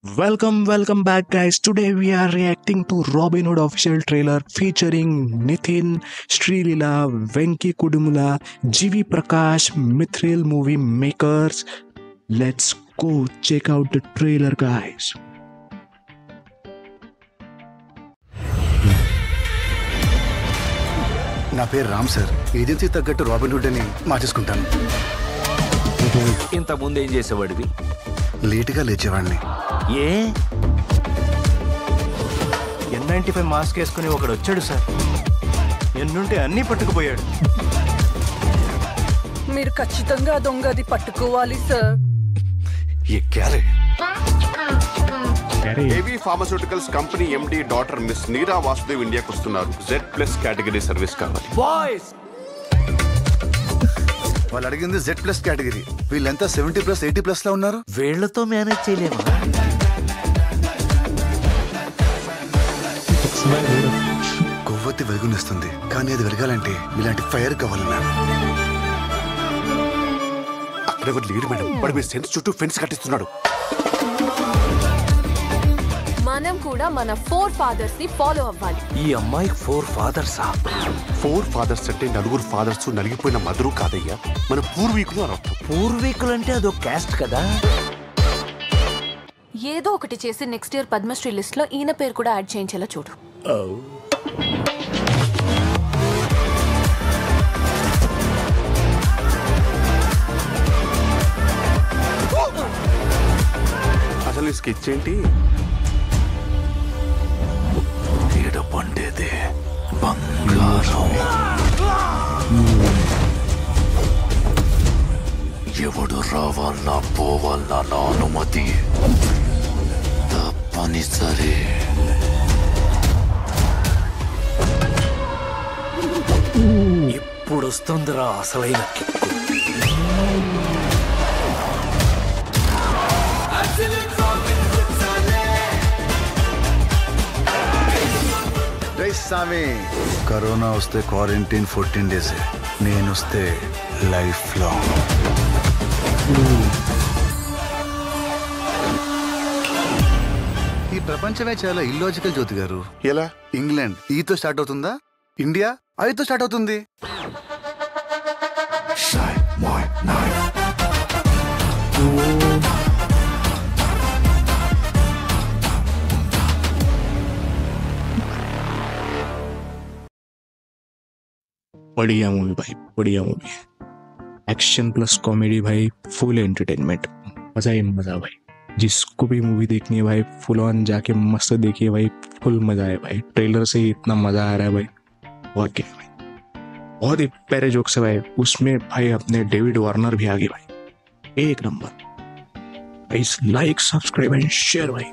Welcome back, guys. Today we are reacting to Robin Hood official trailer featuring Nithin, Srilila, Venki Kudumula, GV Prakash, Mithril movie makers. Let's go check out the trailer, guys. నా పేరు Ram sir. Agency తగ్గట్టు robin hood అని మార్చేసుకుంటాను. ఇంత ముందు ఏం చేసేవాడివి? లేటుగా లేచేవాడిని. ఏ N95 mask వేసుకుని ఒకడు వచ్చాడు సార్. ఎన్నుంటే అన్నీ పట్టుకుపోయాడు. మీరు ఖచ్చితంగా దొంగది పట్టుకోవాలి సార్. ఏవీ pharmaceuticals company MD doctor miss నీరా వాసుదేవ్ ఇండియాకి వస్తున్నారు. Z+ కేటగిరీ సర్వీస్ కావాలి. బాయ్స్, వాళ్ళు అడిగింది Z+ కేటగిరీ. వీళ్ళంతా 70+, 80+ లా ఉన్నారు. వీళ్లతో మేనేజ్ చేయలేమా? కొవ్వొత్తి వెలుగునిస్తుంది, కానీ అది వెలగాలంటే ఇలాంటి ఫైర్ కావాలన్నా. అక్కడ ఎవరు లేడు మేడం. వాడు మీ సెన్స్ చుట్టూ ఫెన్స్ కట్టిస్తున్నాడు. మనం కూడా మన 4 ఫాదర్స్ ని ఫాలో అవ్వాలి. ఈ అమ్మాయికి 4 ఫాదర్సా? 4 ఫాదర్స్ అంటే 4 ఫాదర్స్ నలిగిపోయిన మదరు కాదయ్యా, మన పూర్వీకులు అని అర్థం. పూర్వీకులంటే అదో క్యాస్ట్ కదా. ఏదో ఒకటి చేసి నెక్స్ట్ ఇయర్ పద్మశ్రీ లిస్ట్ లో ఈయన పేరు కూడా యాడ్ చేయించేలా చూడు. అసలు ఈ స్కెచ్ ఏంటి? పండేదే బంగారం. ఎవడు రావాలన్నా పోవాలన్నా నా అనుమతి తప్పనిసరి. ఇప్పుడు వస్తుందిరా అసలైన కిక్కు. సామి, కరోనా వస్తే క్వారంటైన్ 14 days, నేను వస్తే లైఫ్ లాంగ్. ఈ ప్రపంచమే చాలా ఇల్లాజికల్ జ్యోతి గారు. ఎలా? ఇంగ్లాండ్ ఈతో స్టార్ట్ అవుతుందా? ఇండియా ఐతో స్టార్ట్ అవుతుంది. बढ़िया मूवी भाई, बढ़िया मूवी. एक्शन प्लस कॉमेडी भाई, फुल एंटरटेनमेंट. मजा ही मजा भाई. जिसको भी मूवी देखनी है भाई, फुल ऑन जाके मस्त देखिए भाई. फुल मजा है भाई. ट्रेलर से ही इतना मजा आ रहा है भाई. और क्या भाई, बहुत ही प्यारे जोक्स है भाई. उसमें भाई अपने डेविड वार्नर भी आ गए भाई. एक number. Like, subscribe and share भाई.